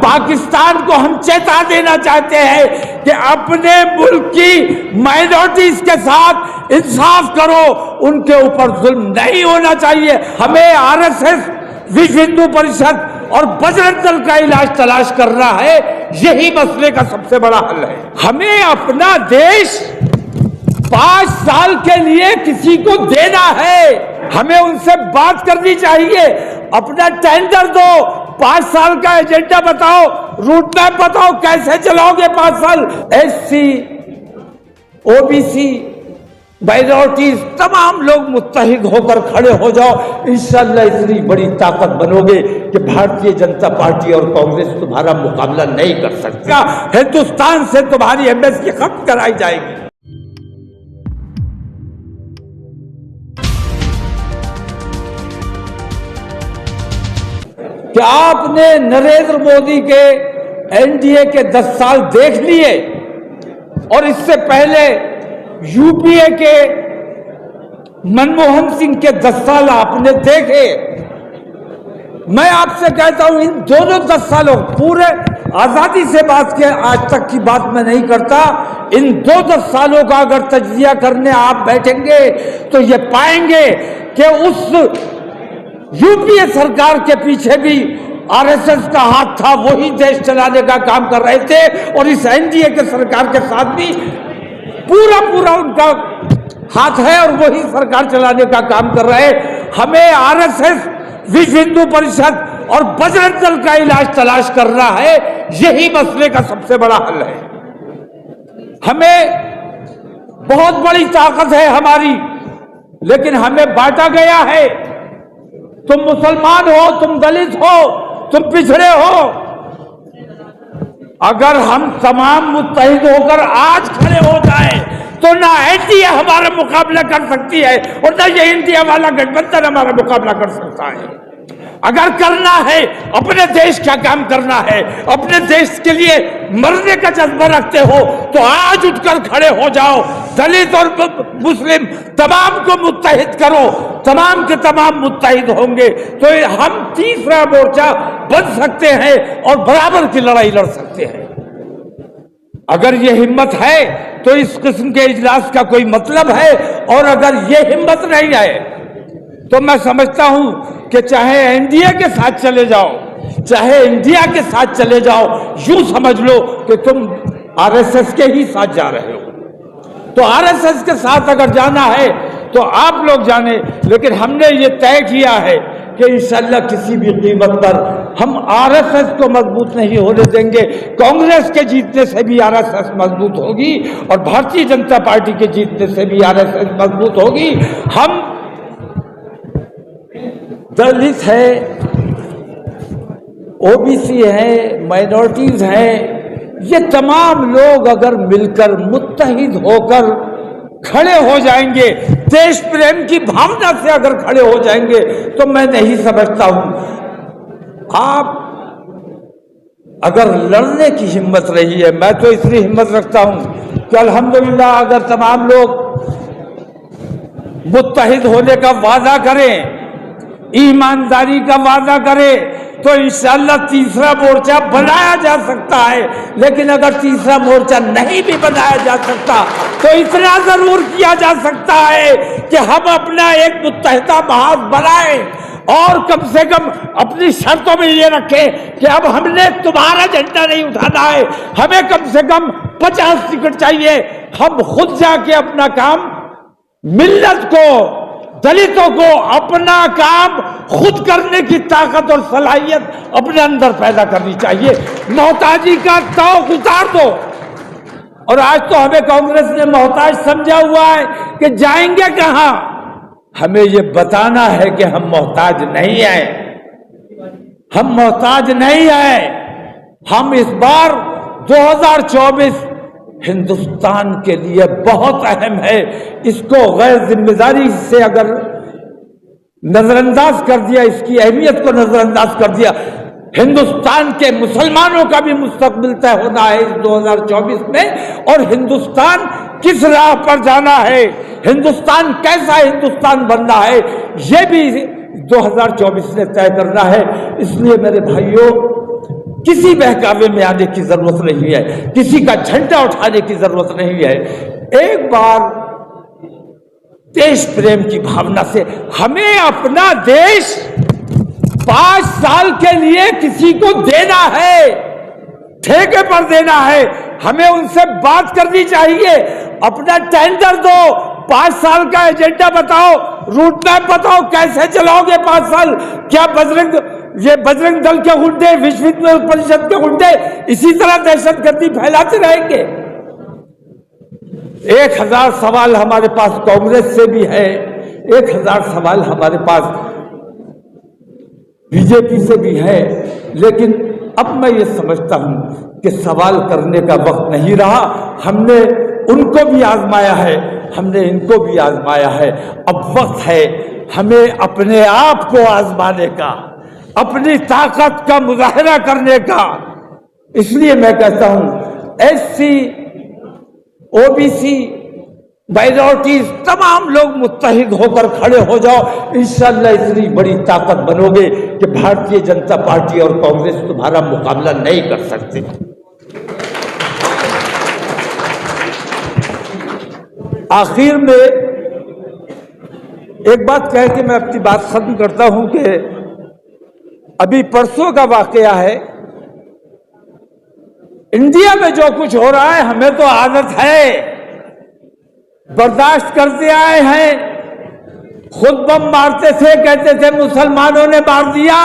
पाकिस्तान को हम चेता देना चाहते हैं कि अपने मुल्क की माइनॉरिटीज के साथ इंसाफ करो, उनके ऊपर जुल्म नहीं होना चाहिए। हमें आरएसएस, विश्व हिंदू परिषद और बजरंग दल का इलाज तलाश करना है, यही मसले का सबसे बड़ा हल है। हमें अपना देश 5 साल के लिए किसी को देना है, हमें उनसे बात करनी चाहिए। अपना टेंडर दो, 5 साल का एजेंडा बताओ, रूट मैप बताओ, कैसे चलाओगे 5 साल। एससी, ओबीसी, माइनॉरिटीज तमाम लोग मुत्तहिद होकर खड़े हो जाओ, इंशाअल्लाह इतनी बड़ी ताकत बनोगे कि भारतीय जनता पार्टी और कांग्रेस तुम्हारा मुकाबला नहीं कर सकता। हिंदुस्तान से तुम्हारी एमएसपी खत्म कराई जाएगी। क्या आपने नरेंद्र मोदी के एनडीए के 10 साल देख लिए और इससे पहले यूपीए के मनमोहन सिंह के 10 साल आपने देखे? मैं आपसे कहता हूं, इन दोनों 10 सालों, पूरे आजादी से बात के आज तक की बात मैं नहीं करता, इन 10 सालों का अगर तज्जिया करने आप बैठेंगे तो ये पाएंगे कि उस यूपीए सरकार के पीछे भी आरएसएस का हाथ था, वही देश चलाने का काम कर रहे थे, और इस एनडीए के सरकार के साथ भी पूरा उनका हाथ है और वही सरकार चलाने का काम कर रहे हैं। हमें आरएसएस, विश्व हिंदू परिषद और बजरंग दल का इलाज तलाश करना है, यही मसले का सबसे बड़ा हल है। हमें बहुत बड़ी ताकत है हमारी, लेकिन हमें बांटा गया है। तुम मुसलमान हो, तुम दलित हो, तुम पिछड़े हो। अगर हम तमाम मुत्तहिद होकर आज खड़े हो जाए तो ना एनडीए हमारा मुकाबला कर सकती है और ना ये इंडिया वाला गठबंधन हमारा मुकाबला कर सकता है। अगर करना है, अपने देश का काम करना है, अपने देश के लिए मरने का जज्बा रखते हो तो आज उठकर खड़े हो जाओ। दलित और मुस्लिम तमाम को मुत्तहिद करो, तमाम के तमाम मुत्तहिद होंगे तो हम तीसरा मोर्चा बन सकते हैं और बराबर की लड़ाई लड़ सकते हैं। अगर ये हिम्मत है तो इस किस्म के इजलास का कोई मतलब है, और अगर ये हिम्मत नहीं है तो मैं समझता हूं कि चाहे एनडीए के साथ चले जाओ, चाहे इंडिया के साथ चले जाओ, यूं समझ लो कि तुम आरएसएस के ही साथ जा रहे हो। तो आरएसएस के साथ अगर जाना है तो आप लोग जाने, लेकिन हमने ये तय किया है कि इंशाअल्लाह किसी भी कीमत पर हम आरएसएस को मजबूत नहीं होने देंगे। कांग्रेस के जीतने से भी आरएसएस मजबूत होगी और भारतीय जनता पार्टी के जीतने से भी आरएसएस मजबूत होगी। हम दलित है, ओबीसी है, माइनॉरिटीज हैं, ये तमाम लोग अगर मिलकर मुत्तहिद होकर खड़े हो जाएंगे, देश प्रेम की भावना से अगर खड़े हो जाएंगे, तो मैं नहीं समझता हूं आप अगर लड़ने की हिम्मत रही है, मैं तो इतनी हिम्मत रखता हूं कि अल्हम्दुलिल्लाह अगर तमाम लोग मुत्तहिद होने का वादा करें, ईमानदारी का वादा करें, तो इंशाअल्लाह तीसरा मोर्चा बनाया जा सकता है। लेकिन अगर तीसरा मोर्चा नहीं भी बनाया जा सकता तो इतना जरूर किया जा सकता है कि हम अपना एक मुत्तहिदा महाज बनाएं और कम से कम अपनी शर्तों में ये रखें कि अब हमने तुम्हारा झंडा नहीं उठाना है, हमें कम से कम 50 टिकट चाहिए। हम खुद जाके अपना काम, मिल्लत को, दलितों को अपना काम खुद करने की ताकत और सलाहियत अपने अंदर पैदा करनी चाहिए। मोहताजी का तौक उतार दो। और आज तो हमें कांग्रेस ने मोहताज समझा हुआ है कि जाएंगे कहां। हमें ये बताना है कि हम मोहताज नहीं आए, हम मोहताज नहीं आए। हम इस बार 2024 हिंदुस्तान के लिए बहुत अहम है। इसको गैर जिम्मेदारी से अगर नजरअंदाज कर दिया, इसकी अहमियत को नजरअंदाज कर दिया, हिंदुस्तान के मुसलमानों का भी मुस्तकबिल तय होना है इस 2024 में। और हिंदुस्तान किस राह पर जाना है, हिंदुस्तान कैसा हिंदुस्तान बनना है, यह भी 2024 ने तय करना है। इसलिए मेरे भाइयों, किसी बहकावे में आने की जरूरत नहीं है, किसी का झंडा उठाने की जरूरत नहीं है। एक बार देश प्रेम की भावना से हमें अपना देश 5 साल के लिए किसी को देना है, ठेके पर देना है। हमें उनसे बात करनी चाहिए, अपना टेंडर दो, 5 साल का एजेंडा बताओ, रूट मैप बताओ, कैसे चलाओगे 5 साल। क्या बजरंग दल के गुंडे, विश्व हिंदू परिषद के गुंडे इसी तरह दहशतगर्दी फैलाते रहेंगे? 1000 सवाल हमारे पास कांग्रेस से भी है, 1000 सवाल हमारे पास बीजेपी से भी है। लेकिन अब मैं ये समझता हूं कि सवाल करने का वक्त नहीं रहा। हमने उनको भी आजमाया है, हमने इनको भी आजमाया है। अब वक्त है हमें अपने आप को आजमाने का, अपनी ताकत का मुजाहरा करने का। इसलिए मैं कहता हूं एससी, ओबीसी, माइनॉरिटीज तमाम लोग मुत्तहिद होकर खड़े हो जाओ। इंशाअल्लाह इतनी बड़ी ताकत बनोगे कि भारतीय जनता पार्टी और कांग्रेस तुम्हारा मुकाबला नहीं कर सकते। आखिर में एक बात कह के मैं अपनी बात खत्म करता हूं कि अभी परसों का वाकया है। इंडिया में जो कुछ हो रहा है हमें तो आदत है, बर्दाश्त करते आए हैं। खुद बम मारते थे, कहते थे मुसलमानों ने मार दिया,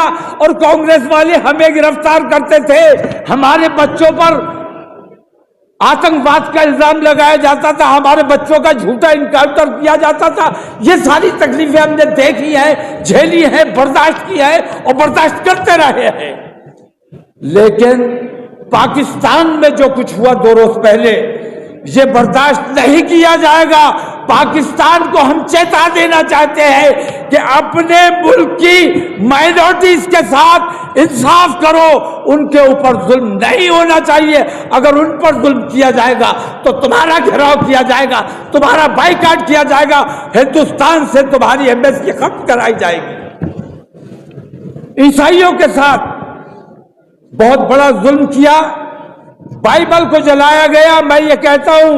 और कांग्रेस वाले हमें गिरफ्तार करते थे। हमारे बच्चों पर आतंकवाद का इल्जाम लगाया जाता था, हमारे बच्चों का झूठा इनकाउंटर किया जाता था। ये सारी तकलीफें हमने देखी हैं, झेली हैं, बर्दाश्त की है और बर्दाश्त करते रहे हैं। लेकिन पाकिस्तान में जो कुछ हुआ 2 रोज पहले, ये बर्दाश्त नहीं किया जाएगा। पाकिस्तान को हम चेता देना चाहते हैं कि अपने मुल्क की माइनॉरिटीज के साथ इंसाफ करो, उनके ऊपर जुल्म नहीं होना चाहिए। अगर उन पर जुल्म किया जाएगा तो तुम्हारा घेराव किया जाएगा, तुम्हारा बाइकाट किया जाएगा, हिंदुस्तान से तुम्हारी एम्बेसी खत्म कराई जाएगी। ईसाइयों के साथ बहुत बड़ा जुल्म किया, बाइबल को जलाया गया। मैं ये कहता हूं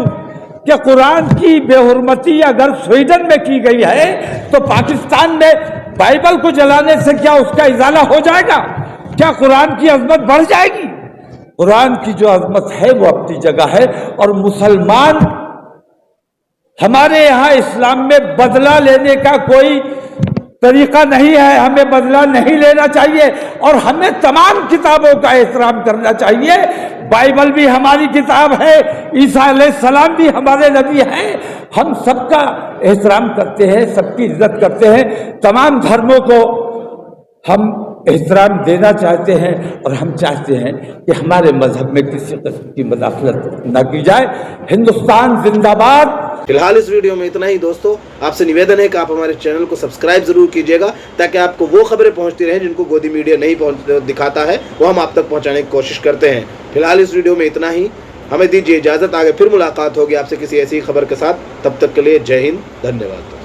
कि कुरान की बेहुरमती अगर स्वीडन में की गई है तो पाकिस्तान में बाइबल को जलाने से क्या उसका इजाला हो जाएगा? क्या कुरान की अजमत बढ़ जाएगी? कुरान की जो अजमत है वो अपनी जगह है। और मुसलमान, हमारे यहां इस्लाम में बदला लेने का कोई तरीका नहीं है, हमें बदला नहीं लेना चाहिए और हमें तमाम किताबों का एहतराम करना चाहिए। बाइबल भी हमारी किताब है, ईसा अलैहिस्सलाम भी हमारे नबी हैं। हम सबका एहतराम करते हैं, सबकी इज्जत करते हैं, तमाम धर्मों को हम एहतराम देना चाहते हैं और हम चाहते हैं कि हमारे मजहब में किसी किस्म की मुदाखलत न की जाए। हिंदुस्तान जिंदाबाद। फिलहाल इस वीडियो में इतना ही दोस्तों। आपसे निवेदन है कि आप हमारे चैनल को सब्सक्राइब जरूर कीजिएगा ताकि आपको वो खबरें पहुंचती रहें जिनको गोदी मीडिया नहीं दिखाता है, वो हम आप तक पहुंचाने की कोशिश करते हैं। फिलहाल इस वीडियो में इतना ही, हमें दीजिए इजाज़त। आगे फिर मुलाकात होगी आपसे किसी ऐसी खबर के साथ। तब तक के लिए जय हिंद, धन्यवाद।